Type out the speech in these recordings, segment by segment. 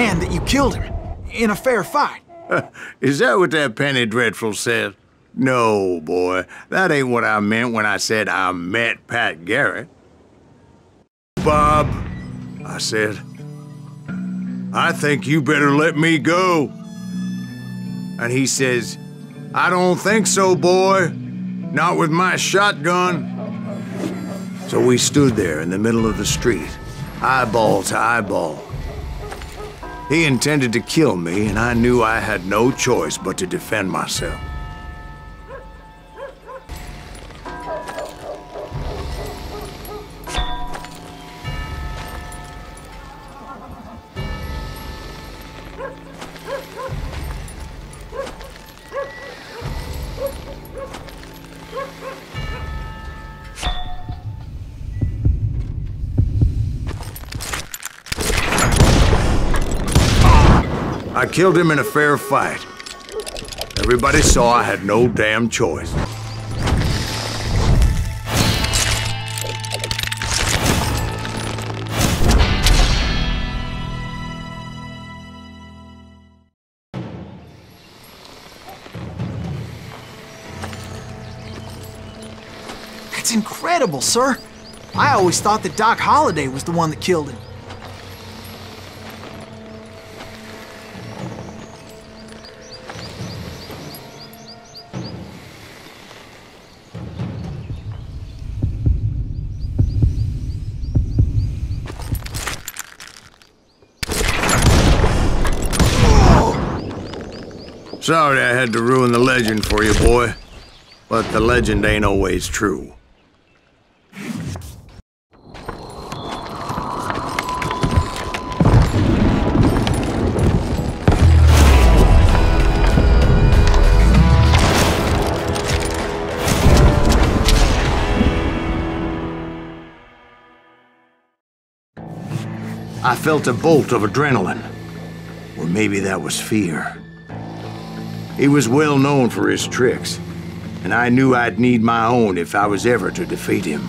and that you killed him in a fair fight. Is that what that penny dreadful said? No, boy. That ain't what I meant when I said I met Pat Garrett. Bob, I said, I think you better let me go. And he says, I don't think so, boy. Not with my shotgun. So we stood there in the middle of the street, eyeball to eyeball. He intended to kill me, and I knew I had no choice but to defend myself. I killed him in a fair fight. Everybody saw I had no damn choice. That's incredible, sir. I always thought that Doc Holliday was the one that killed him. Sorry I had to ruin the legend for you, boy. But the legend ain't always true. I felt a bolt of adrenaline. Or maybe that was fear. He was well known for his tricks, and I knew I'd need my own if I was ever to defeat him.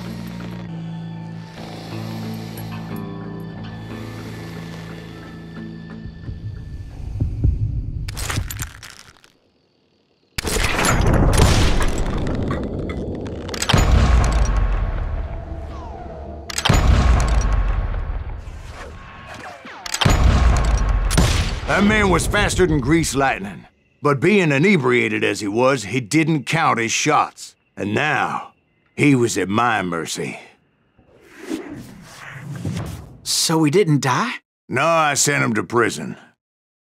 That man was faster than greased lightning. But being inebriated as he was, he didn't count his shots. And now, he was at my mercy. So he didn't die? No, I sent him to prison.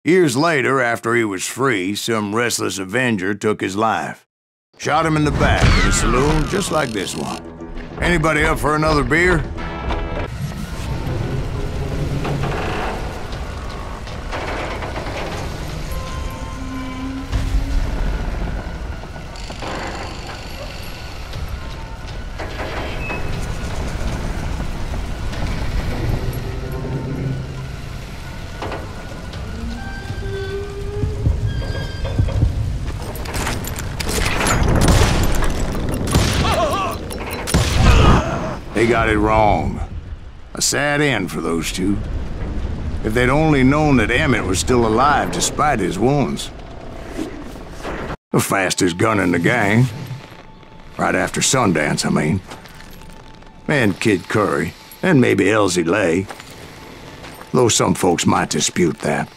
Years later, after he was free, some restless avenger took his life. Shot him in the back in a saloon just like this one. Anybody up for another beer? They got it wrong. A sad end for those two. If they'd only known that Emmett was still alive despite his wounds. The fastest gun in the gang. Right after Sundance, I mean. And Kid Curry, and maybe Elsie Lay. Though some folks might dispute that.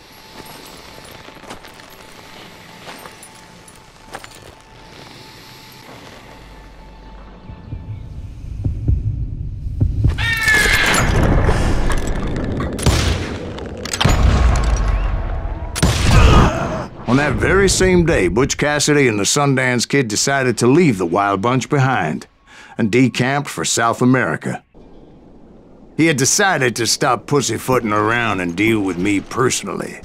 On that very same day, Butch Cassidy and the Sundance Kid decided to leave the Wild Bunch behind and decamped for South America. He had decided to stop pussyfooting around and deal with me personally.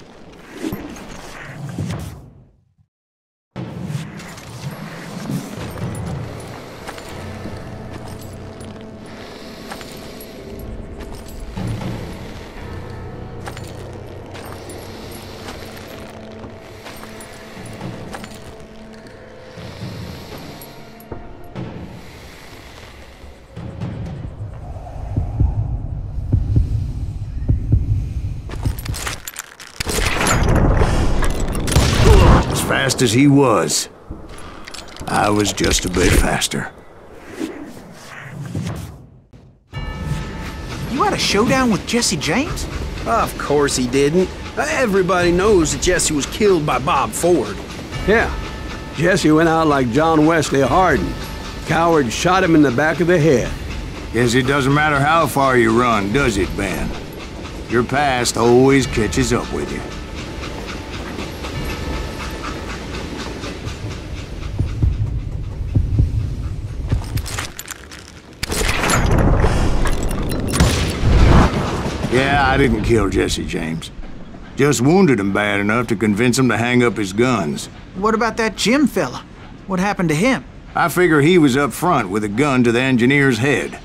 fast as he was. I was just a bit faster. You had a showdown with Jesse James? Of course he didn't. Everybody knows that Jesse was killed by Bob Ford. Yeah, Jesse went out like John Wesley Hardin. Coward shot him in the back of the head. Guess it doesn't matter how far you run, does it, Ben? Your past always catches up with you. Yeah, I didn't kill Jesse James. Just wounded him bad enough to convince him to hang up his guns. What about that Jim fella? What happened to him? I figure he was up front with a gun to the engineer's head.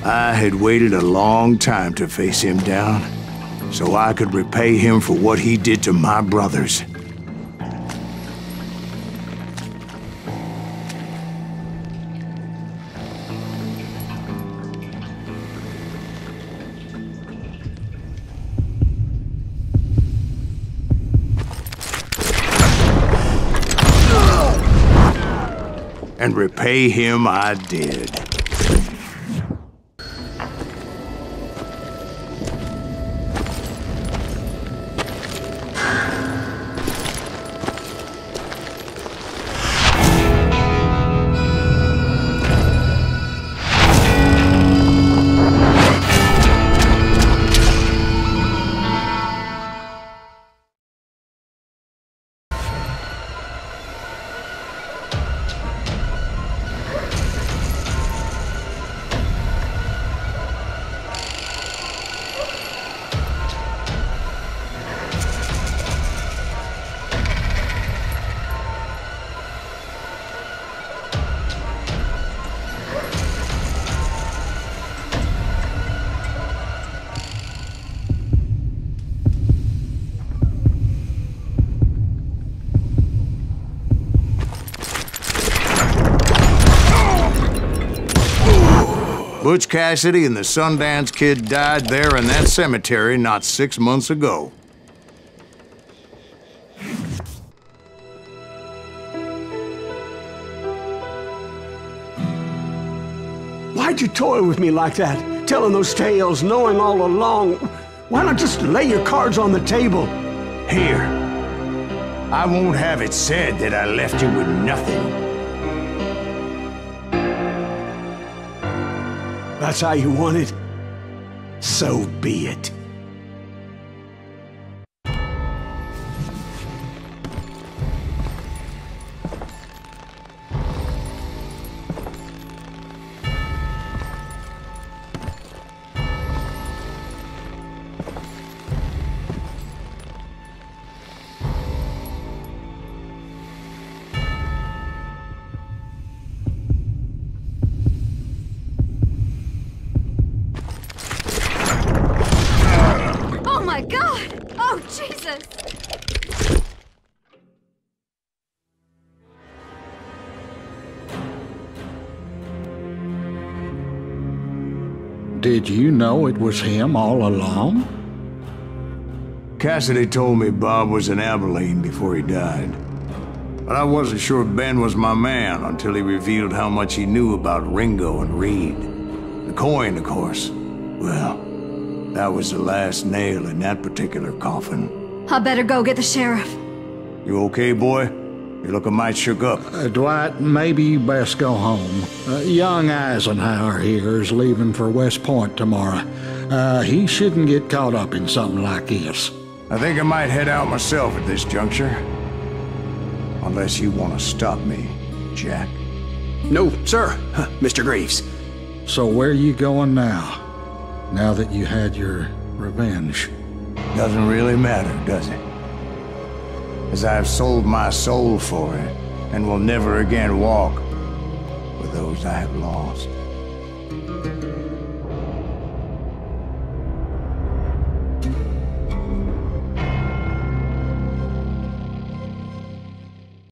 I had waited a long time to face him down, so I could repay him for what he did to my brothers. And repay him I did. Butch Cassidy and the Sundance Kid died there in that cemetery not 6 months ago. Why'd you toy with me like that? Telling those tales, knowing all along. Why not just lay your cards on the table? Here. I won't have it said that I left you with nothing. That's how you want it? So be it. My God! Oh, Jesus! Did you know it was him all along? Cassidy told me Bob was in Abilene before he died. But I wasn't sure Ben was my man until he revealed how much he knew about Ringo and Reed. The coin, of course. Well, that was the last nail in that particular coffin. I better go get the sheriff. You okay, boy? You're looking mighty shook up. Dwight, maybe you best go home. Young Eisenhower here is leaving for West Point tomorrow. He shouldn't get caught up in something like this. I think I might head out myself at this juncture. Unless you want to stop me, Jack. No, sir, Mr. Graves. So where you going now? Now that you had your revenge? Doesn't really matter, does it? As I've sold my soul for it, and will never again walk with those I have lost.